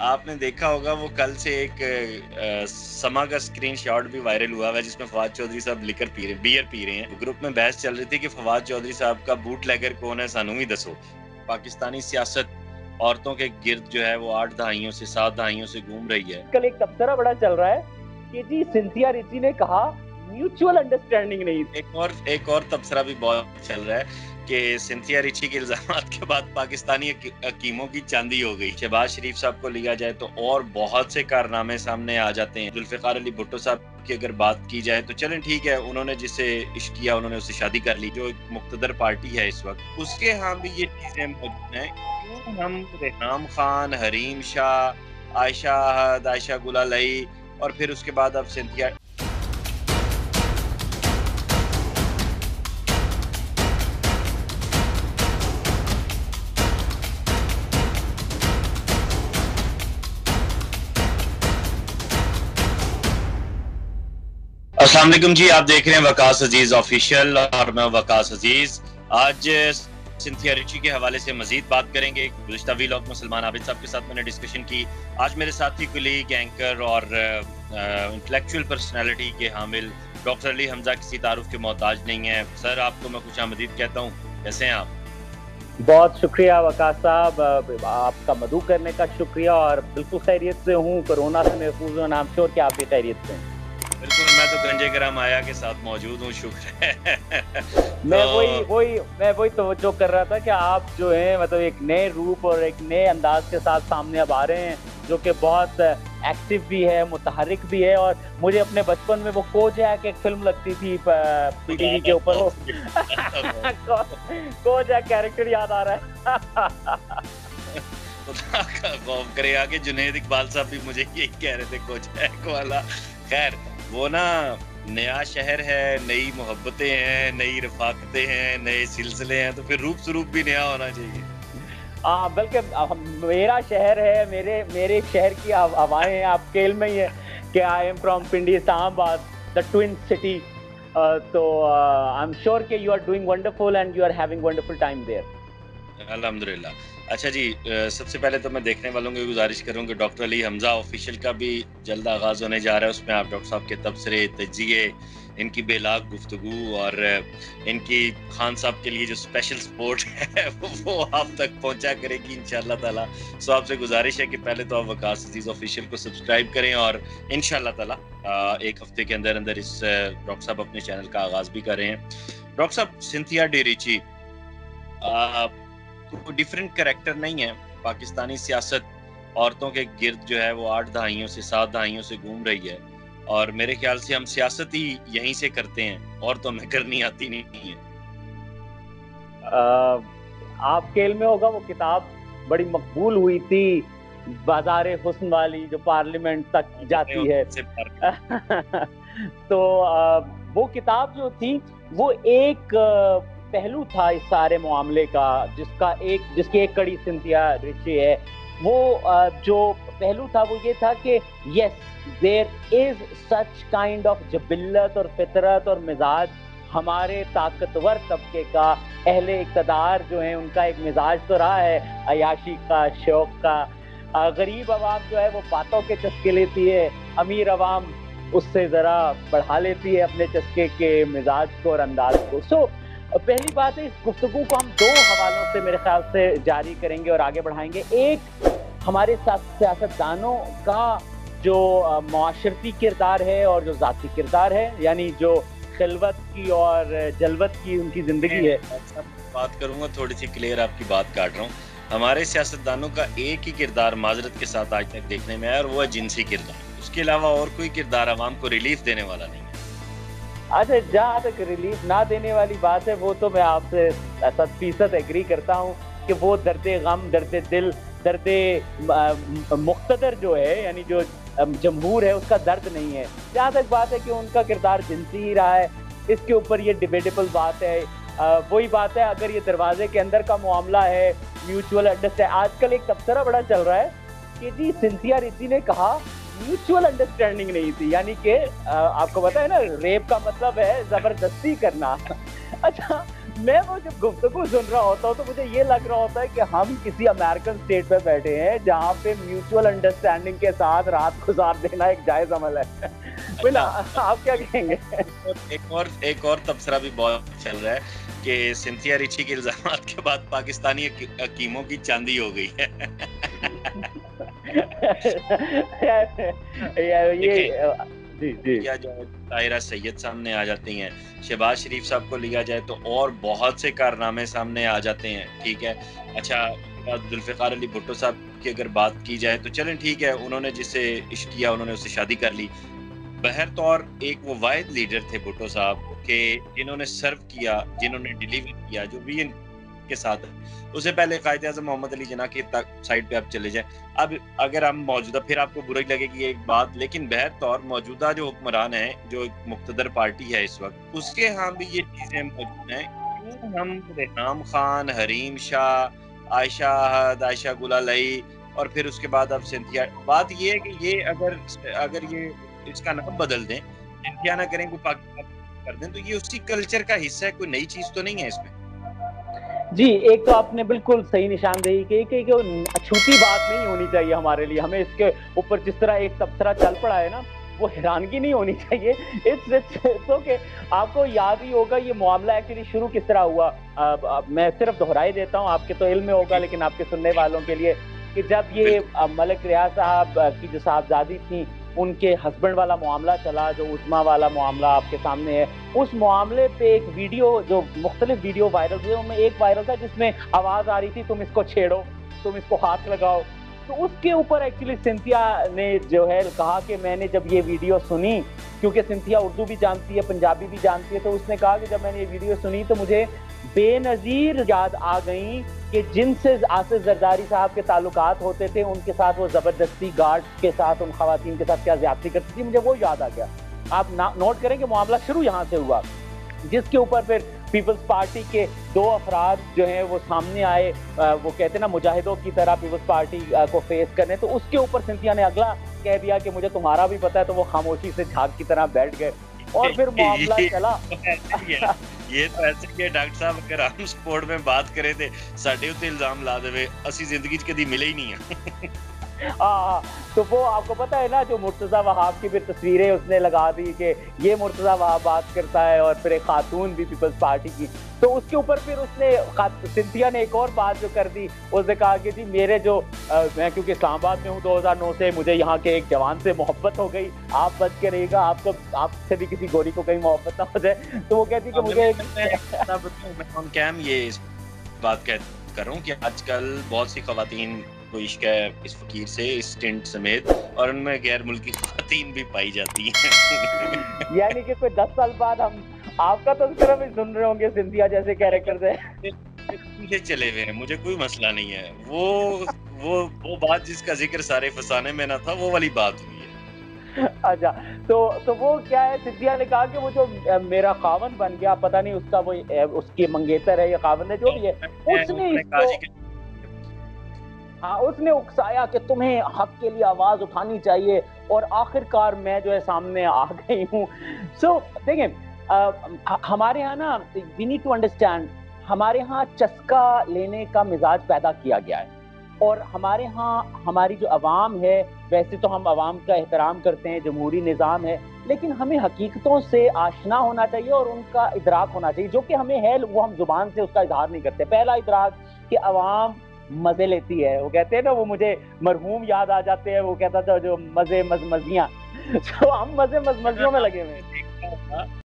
आपने देखा होगा वो कल से एक समा का स्क्रीनशॉट भी वायरल हुआ है जिसमें फवाद चौधरी साहब लिकर पी रहे बियर पी रहे हैं। ग्रुप में बहस चल रही थी कि फवाद चौधरी साहब का बूट लेगर कौन है, सानू ही दसो। पाकिस्तानी सियासत औरतों के गिर्द जो है वो 8 दहाइयों से 7 दहाइयों से घूम रही है। कल एक तबसरा बड़ा चल रहा है कि जी सिंथिया रिची ने कहा म्यूचुअल अंडरस्टैंडिंग नहीं। एक और तबसरा भी बहुत चल रहा है कि सिंथिया रिची के इल्जामात के बाद पाकिस्तानी हकीमों की चांदी हो गई। शहबाज शरीफ साहब को लिया जाए तो और बहुत से कारनामे सामने आ जाते हैं। जुल्फिकार अली भुट्टो साहब की अगर बात की जाए तो चलें ठीक है, उन्होंने जिससे इश्क किया उन्होंने उससे शादी कर ली, जो एक मुक्तदर पार्टी है इस वक्त, उसके यहाँ भी ये चीजें मौजूद हैं। क्यों हम रेहाम खान, हरीम शाह, आयशा अहद, आयशा गुलालई और फिर उसके बाद अब सिंथिया। अस्सलाम वालेकुम जी, आप देख रहे हैं वकास अजीज ऑफिशियल और मैं वकास अजीज। आज सिंथिया रिची के हवाले से मजीद बात करेंगे। गुज़िश्ता वीलॉग में सलमान आबिद साहब के साथ मैंने डिस्कशन की। आज मेरे साथी कुलीग, एंकर और इंटेलेक्चुअल पर्सनैलिटी के हामिल डॉक्टर अली हमजा किसी तारुफ के मोहताज नहीं है। सर, आपको मैं खुशामदीद कहता हूँ, कैसे हैं आप? बहुत शुक्रिया वकास साहब, आपका मदू करने का शुक्रिया और बिल्कुल खैरियत से हूँ, कोरोना से महफूज हूँ। नाम श्योर कि आप भी खैरियत से हैं। बिल्कुल, मैं तो गंजे कराम आया के साथ मौजूद हूँ, शुक्र है। मैं वही तवज्जो कर रहा था कि आप जो है मतलब एक नए रूप और एक नए अंदाज के साथ सामने अब आ रहे हैं, जो कि बहुत एक्टिव भी है, मुतहरिक भी है। और मुझे अपने बचपन में वो कोजैक एक फिल्म लगती थी पीटीवी के ऊपर, वो कोजैक कैरेक्टर याद आ रहा है। गौफ करे आगे जुनैद इकबाल साहब भी मुझे यही कह रहे थे, कोजैक वाला। खैर, वो ना नया शहर है, नई मोहब्बतें हैं, नई रफाकतें हैं, नए सिलसिले हैं, तो फिर रूप स्वरूप भी नया होना चाहिए। बल्कि मेरा शहर है, मेरे शहर की हवाएं हैं। आपके इल्म में ही है कि I am from Pindi Islamabad, the twin city. तो आई एम श्योर कि you are doing wonderful and you are having wonderful time there. अल्हम्दुलिल्लाह। अच्छा जी, सबसे पहले तो मैं देखने वालों को गुजारिश करूँ कि डॉक्टर अली हमजा ऑफिशियल का भी जल्द आगाज़ होने जा रहा है। उसमें आप डॉक्टर साहब के तबसरे, तज्ज़िये, इनकी बेलाग गुफ्तगू और इनकी खान साहब के लिए जो स्पेशल सपोर्ट है वो आप तक पहुंचा करेगी इंशाल्लाह ताला। सो आपसे गुजारिश है कि पहले तो आप वकास अजीज ऑफिशियल को सब्सक्राइब करें और इंशाल्लाह ताला एक हफ्ते के अंदर अंदर इस डॉक्टर साहब अपने चैनल का आगाज़ भी कर रहे हैं। डॉक्टर साहब, सिंथिया रिची तो डिफरेंट कैरेक्टर नहीं है। पाकिस्तानी सियासत औरतों के गिर्द जो है वो 8 दहाइयों से 7 दहाइयों से घूम रही है और मेरे ख्याल से हम सियासत ही यहीं से करते हैं और तो हमें करनी आती नहीं है। आपके इल्म में होगा वो किताब बड़ी मकबूल हुई थी, बाजार हुस्न वाली, जो पार्लियामेंट तक जाती है। तो वो किताब जो थी वो एक पहलू था इस सारे मामले का, जिसकी एक कड़ी सिंथिया रिची है। वो जो पहलू था वो ये था कि yes, there is such kind of जबिल्लत और फितरत और मिजाज। हमारे ताकतवर तबके का, अहले इक़्तिदार जो है, उनका एक मिजाज तो रहा है अयाशी का, शौक का। गरीब आवाम जो है वो बातों के चस्के लेती है, अमीर आवाम उससे ज़रा बढ़ा लेती है अपने चस्के के मिजाज को और अंदाज को। सो पहली बात है, इस गुफ्तगू को हम 2 हवालों से मेरे ख्याल से जारी करेंगे और आगे बढ़ाएंगे। एक, हमारे सियासतदानों का जो माशरती किरदार है और जो ज़ाती किरदार है, यानी जो खिलवत की और जलवत की उनकी ज़िंदगी है। बात करूंगा, थोड़ी सी क्लियर आपकी बात काट रहा हूँ। हमारे सियासतदानों का एक ही किरदार माजरत के साथ आज तक देखने में आया और वो है जिनसी किरदार। उसके अलावा और कोई किरदार आवाम को रिलीफ देने वाला नहीं है। अच्छा, जहाँ तक रिलीफ ना देने वाली बात है, वो तो मैं आपसे 100% एग्री करता हूँ कि वो दर्दे गम, दर्दे दिल, दर्दे मुख्तदर जो है, यानी जो जमहूर है, उसका दर्द नहीं है। जहाँ तक बात है कि उनका किरदार जिनसी ही रहा है, इसके ऊपर ये डिबेटेबल बात है। वही बात है, अगर ये दरवाजे के अंदर का मामला है, म्यूचुअल अंडरस्टैंड, आजकल एक तबसरा बड़ा चल रहा है कि जी सिंथिया रिची ने कहा म्यूचुअल अंडरस्टैंडिंग नहीं थी। यानी कि आपको पता है ना, रेप का मतलब है जबरदस्ती करना। अच्छा, मैं वो जब गुफ्तगू सुन रहा होता हूँ तो मुझे ये लग रहा होता है कि हम किसी अमेरिकन स्टेट पे बैठे हैं जहाँ पे म्यूचुअल अंडरस्टैंडिंग के साथ रात गुजार देना एक जायज अमल है। बिल्ला, अच्छा, आप क्या कहेंगे? एक और तबसरा भी बहुत चल रहा है कि सिंथिया रिची के इल्जामात के बाद पाकिस्तानी हकीमों की चांदी हो गई है। ये देखें, जी जी किया जाए, ताहिरा सैयद सामने आ जाती हैं, शहबाज शरीफ साहब को लिया जाए तो और बहुत से कारनामे सामने आ जाते हैं, ठीक है। अच्छा, उसके बाद जुल्फ़िकार अली भुट्टो साहब की अगर बात की जाए तो चलें ठीक है, उन्होंने जिससे इश्क किया उन्होंने उससे शादी कर ली। बहरतौर एक वो वाहिद लीडर थे भुट्टो साहब के जिन्होंने सर्व किया, जिन्होंने डिलीवर किया, जो भी इनके साथ है। उससे पहले कायद-ए-आज़म मोहम्मद अली जिन्ना की साइड पे आप चले जाएँ। अब अगर हम मौजूदा, फिर आपको बुरा ही लगेगी ये एक बात, लेकिन बहरतौर मौजूदा जो हुक्मरान हैं, जो एक मुक़्तदर पार्टी है इस वक़्त, उसके यहाँ भी ये चीज़ें मौजूद हैं। क्यों हम रेहम खान, हरीम शाह, आयशा अहद, आयशा गुलालई और फिर उसके बाद अब सिंथिया, बात ये है कि ये अगर अगर ये इसका नाम बदल दें, सिंथिया ना करें, कोई पाकिस्तान कर दें, तो ये उसी कल्चर का हिस्सा है, कोई नई चीज़ तो नहीं है इसमें। जी, एक तो आपने बिल्कुल सही निशानदेही की कि अछूती बात नहीं होनी चाहिए हमारे लिए। हमें इसके ऊपर जिस तरह एक तबसरा चल पड़ा है ना, वो हैरानगी नहीं होनी चाहिए। It's okay. आपको याद ही होगा ये मामला एक्चुअली शुरू किस तरह हुआ। मैं सिर्फ दोहराई देता हूँ, आपके तो इल्म में होगा जी, लेकिन आपके सुनने वालों के लिए, कि जब ये बिल्कुल। मलिक रियाज साहब की जो साहबजादी थी, उनके हस्बैंड वाला मामला चला, जो उज़्मा वाला मामला आपके सामने है। उस मामले पे एक वीडियो, जो मुख्तलिफ वीडियो वायरल हुए, उनमें एक वायरल था जिसमें आवाज़ आ रही थी, तुम इसको छेड़ो, तुम इसको हाथ लगाओ। तो उसके ऊपर एक्चुअली सिंथिया ने जो है कहा कि मैंने जब ये वीडियो सुनी, क्योंकि सिंथिया उर्दू भी जानती है, पंजाबी भी जानती है, तो उसने कहा कि जब मैंने ये वीडियो सुनी तो मुझे बेनज़ीर याद आ गई कि जिनसे आसिफ जरदारी साहब के ताल्लुकात होते थे, उनके साथ वो ज़बरदस्ती गार्ड के साथ, उन खवातीन के साथ क्या ज़्यादती करती थी, मुझे वो याद आ गया। आप नोट करें कि मामला शुरू यहाँ से हुआ, जिसके ऊपर फिर पीपल्स पार्टी के 2 अफराद जो हैं वो सामने आए, वो कहते हैं ना मुजाहिदों की तरह पीपल्स पार्टी को फेस करने, तो उसके ऊपर सिंथिया ने अगला कह दिया कि मुझे तुम्हारा भी पता है, तो वो खामोशी से झाग की तरह बैठ गए और फिर मामला चला। ये तो ऐसे ही है डॉक्टर साहब, अगर हम स्पोर्ट में बात करें थे साडे उत्ते इल्जाम ला देवे, असी जिंदगी च कदी मिले ही नहीं है। हाँ, तो वो आपको पता है ना, जो मुर्तज़ा वहाब की फिर तस्वीरें उसने लगा दी कि ये मुर्तज़ा वहाब बात करता है, और फिर एक खातून भी पीपल्स पार्टी की, तो उसके ऊपर फिर उसने सिंथिया ने एक और बात जो कर दी, उसने कहा कि जी मेरे जो मैं क्योंकि इस्लामाबाद में हूँ 2009 से, मुझे यहाँ के एक जवान से मोहब्बत हो गई, आप बच के रहिएगा, आपको आपसे भी किसी गोरी को कहीं मोहब्बत ना हो जाए। तो वो कहती कि मुझे मैं ऑन कैम ये इस बात कर रहा हूँ कि आजकल बहुत सी खवातीन को इश्क है इस फकीर से, इस टिंट समेत, और उनमें गैर मुल्की खवातीन भी पाई जाती हैं। यानी कि कोई 10 साल बाद हम आपका तज़किरा भी सुन रहे होंगे सिंथिया जैसे कैरेक्टर से। पीछे चले हुए हैं, मुझे कोई मसला नहीं है। वो बात जिसका जिक्र सारे फसाने में ना था, वो वाली बात हुई है। अच्छा, तो वो क्या है, सिंथिया ने कहा कि वो जो मेरा खावन बन गया, पता नहीं उसका वो उसकी मंगेतर है या खावन है, जो भी है, उसने उन्होंने कहा इसको, जी कि हाँ, उसने उकसाया कि तुम्हें हक के लिए आवाज उठानी चाहिए, और आखिरकार मैं जो है सामने आ गई हूँ। सो देखें, हमारे यहाँ ना, वी नीड टू अंडरस्टैंड, हमारे यहाँ चस्का लेने का मिजाज पैदा किया गया है, और हमारे यहाँ हमारी जो अवाम है, वैसे तो हम अवाम का एहतराम करते हैं, जमहूरी निज़ाम है, लेकिन हमें हकीकतों से आशना होना चाहिए और उनका इदराक होना चाहिए, जो कि हमें है, वो हम जुबान से उसका इजहार नहीं करते। पहला इदराक कि अवाम मजे लेती है, वो कहते हैं ना, वो मुझे मरहूम याद आ जाते हैं, वो कहता था जो मजे मजमजियां। तो हम मजे मजमजियों में लगे हुए हैं। देखा था